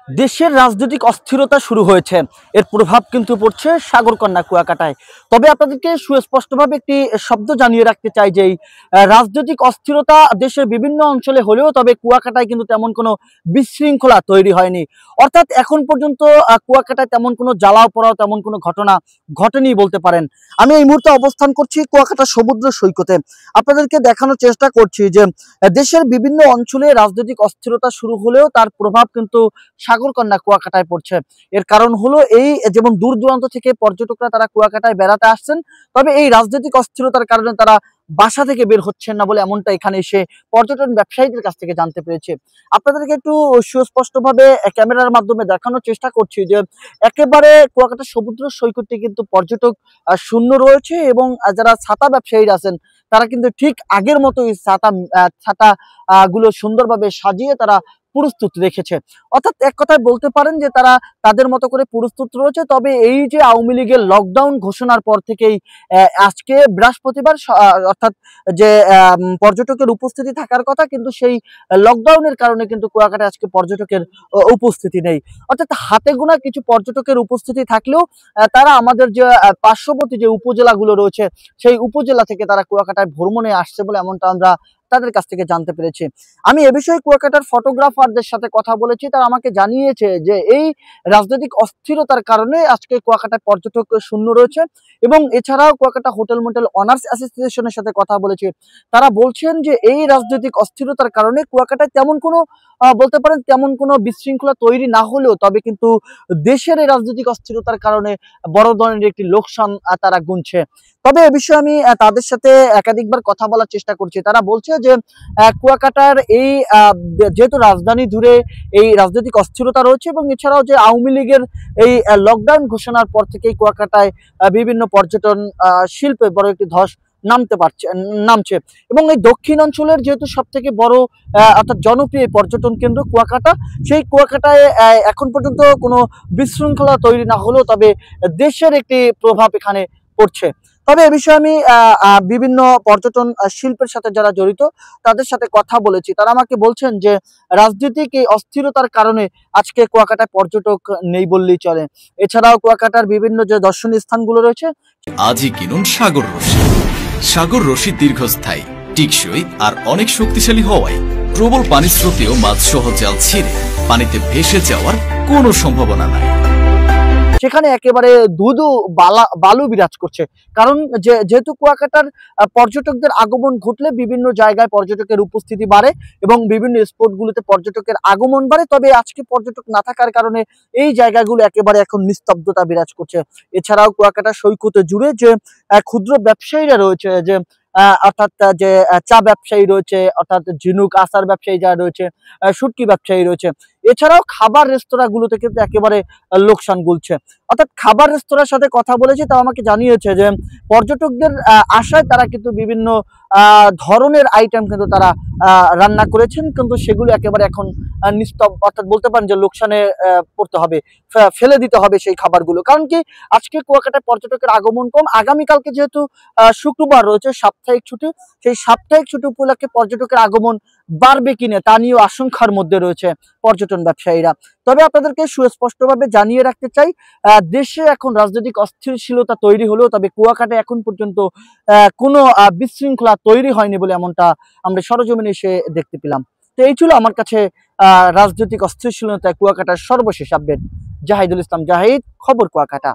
দেশের রাজনৈতিক অস্থিরতা শুরু হয়েছে। এর প্রভাব কিন্তু পড়ছে সাগরকন্যা কুয়াকাটায়। তবে আপনাদেরকে সুস্পষ্টভাবে একটি শব্দ জানিয়ে রাখতে চাই যে এই রাজনৈতিক অস্থিরতা দেশের বিভিন্ন অঞ্চলে হলেও তবে কুয়াকাটায় কিন্তু তেমন কোনো বিশৃঙ্খলা তৈরি হয়নি। অর্থাৎ এখন পর্যন্ত কুয়াকাটায় তেমন কোনো জ্বালাও পোড়াও তেমন কোনো ঘটনা ঘটেনি বলতে পারেন। আমি এই মুহূর্তে অবস্থান করছি কুয়াকাটা সমুদ্র সৈকতে। আপনাদেরকে দেখানোর চেষ্টা করছি যে দেশের বিভিন্ন অঞ্চলে রাজনৈতিক অস্থিরতা শুরু হলেও তার প্রভাব কিন্তু সাগরকন্যা কুয়াকাটায় পড়ছে। এর কারণ হলো এই, যেমন দূর দূরান্ত থেকে পর্যটকরা তারা কুয়াকাটায় বেড়াতে আসছেন, তবে এই রাজনৈতিক অস্থিরতার কারণে তারা বাসা থেকে বের হচ্ছেন না বলে এমনটা এখানে এসে পর্যটন ব্যবসায়ীদের কাছ থেকে জানতে পেরেছে। আপনাদেরকে একটু সুস্পষ্টভাবে ক্যামেরার মাধ্যমে দেখানোর চেষ্টা করছি যে একেবারে কুয়াকাটা সমুদ্র সৈকতটি কিন্তু পর্যটক শূন্য রয়েছে এবং যারা ছাতা ব্যবসায়ীরা আছেন তারা কিন্তু ঠিক আগের মতো এই ছাতা গুলো সুন্দরভাবে সাজিয়ে তারা প্রস্তুত রেখেছে। অর্থাৎ এক কথায় বলতে পারেন যে তারা তাদের মতো করে প্রস্তুত রয়েছে। তবে এই যে আওয়ামী লীগের লকডাউন ঘোষণার পর থেকেই আজকে বৃহস্পতিবার অর্থাৎ যে পর্যটকের উপস্থিতি থাকার কথা, কিন্তু সেই লকডাউনের কারণে কিন্তু কুয়াকাটায় আজকে পর্যটকের উপস্থিতি নেই। অর্থাৎ হাতে গোনা কিছু পর্যটকের উপস্থিতি থাকলেও তারা আমাদের যে পার্শ্ববর্তী যে উপজেলাগুলো রয়েছে সেই উপজেলা থেকে তারা কুয়াকাটায় ভ্রমণে আসছে বলে এমনটা আমরা তাদের কাছ থেকে জানতে পেরেছি। আমি এ বিষয়ে কুয়াকাটার ফটোগ্রাফারদের সাথে কথা বলেছি, তারা আমাকে জানিয়েছে যে এই রাজনৈতিক অস্থিরতার কারণে আজকে কুয়াকাটায় পর্যটক শূন্য রয়েছে। এবং এছাড়াও কুয়াকাটা হোটেল মোটেল অনার্স অ্যাসোসিয়েশনের সাথে কথা বলেছি, তারা বলছেন যে এই রাজনৈতিক অস্থিরতার কারণে কুয়াকাটায় তেমন কোনো বলতে পারেন তেমন কোনো বিশৃঙ্খলা তৈরি না হলেও তবে কিন্তু দেশের এই রাজনৈতিক অস্থিরতার কারণে বড় ধরনের একটি লোকসান তারা গুনছে। তবে এ বিষয়ে আমি তাদের সাথে একাধিকবার কথা বলার চেষ্টা করছি। তারা বলছে যে কুয়াকাটার এই যেহেতু রাজধানী জুড়ে এই রাজনৈতিক অস্থিরতা রয়েছে এবং এছাড়াও যে আওয়ামী লীগের এই লকডাউন ঘোষণার পর থেকেই কুয়াকাটায় বিভিন্ন পর্যটন শিল্পে বড় একটি ধস নামছে এবং এই দক্ষিণ অঞ্চলের যেহেতু সব থেকে বড় অর্থাৎ জনপ্রিয় পর্যটন কেন্দ্র কুয়াকাটা, সেই কুয়াকাটায় এখন পর্যন্ত কোনো বিশৃঙ্খলা তৈরি না হলেও তবে দেশের একটি প্রভাব এখানে পড়ছে। তবে এ বিষয়ে আমি বিভিন্ন পর্যটন শিল্পের সাথে যারা জড়িত তাদের সাথে কথা বলেছি, তারা আমাকে বলছেন যে রাজনৈতিক এই অস্থিরতার কারণে আজকে কুয়াকাটায় পর্যটক নেই বললেই চলে। এছাড়াও কুয়াকাটার বিভিন্ন যে দর্শনীয় স্থানগুলো রয়েছে। আজই কিনুন সাগর রশি। সাগর রশি দীর্ঘস্থায়ী, টিকসই আর অনেক শক্তিশালী হওয়ায় প্রবল পানির স্রোতেও মাছ সহ জাল ছিঁড়ে পানিতে ভেসে যাওয়ার কোনো সম্ভাবনা নাই। সেখানে একেবারে ধুধু বালু বিরাজ করছে। কারণ যেহেতু কুয়াকাটার পর্যটকদের আগমন ঘটলে বিভিন্ন জায়গায় পর্যটকের উপস্থিতি বাড়ে এবং বিভিন্ন স্পটগুলোতে পর্যটকের আগমন বাড়ে। তবে আজকে পর্যটক না থাকার কারণে এই জায়গাগুলো একেবারে এখন নিস্তব্ধতা বিরাজ করছে। এছাড়াও কুয়াকাটা সৈকতে জুড়ে যে ক্ষুদ্র ব্যবসায়ীরা রয়েছে, যে অর্থাৎ যে চা ব্যবসায়ী রয়েছে, অর্থাৎ ঝিনুক আচার ব্যবসায়ী যারা রয়েছে, শুটকি ব্যবসায়ী রয়েছে, এছাড়াও খাবার রেস্তোরাঁগুলোতে কিন্তু একেবারে লোকসান গুলছে। অর্থাৎ খাবার রেস্তোরাঁর সাথে কথা বলেছি, তারা আমাকে জানিয়েছে যে পর্যটকদের আশায় তারা কিন্তু বিভিন্ন ধরনের আইটেম কিন্তু তারা রান্না করেছেন, কিন্তু সেগুলো একেবারে এখন নিস্তব্ধ, অর্থাৎ বলতে পারেন যে লোকসানে পড়তে হবে, ফেলে দিতে হবে সেই খাবারগুলো। কারণ কি আজকে কুয়াকাটায় পর্যটকের আগমন কম, আগামীকালকে যেহেতু শুক্রবার রয়েছে সাপ্তাহিক ছুটি, সেই সাপ্তাহিক ছুটি উপলক্ষে পর্যটকের আগমন বাড়বে কিনা তা নিয়েও আশঙ্কার মধ্যে রয়েছে পর্যটন ব্যবসায়ীরা। তবে আপনাদেরকে সুস্পষ্টভাবে জানিয়ে রাখতে চাই, দেশে এখন রাজনৈতিক অস্থিরশীলতা তৈরি হলেও তবে কুয়াকাটায় এখন পর্যন্ত কোনো বিশৃঙ্খলা তৈরি হয়নি বলে এমনটা আমরা সরজমিনে এসে দেখতে পেলাম। তো এই ছিল আমার কাছে রাজনৈতিক অস্থিরশীলতায় কুয়াকাটার সর্বশেষ আপডেট। জাহিদুল ইসলাম জাহিদ, খবর কুয়াকাটা।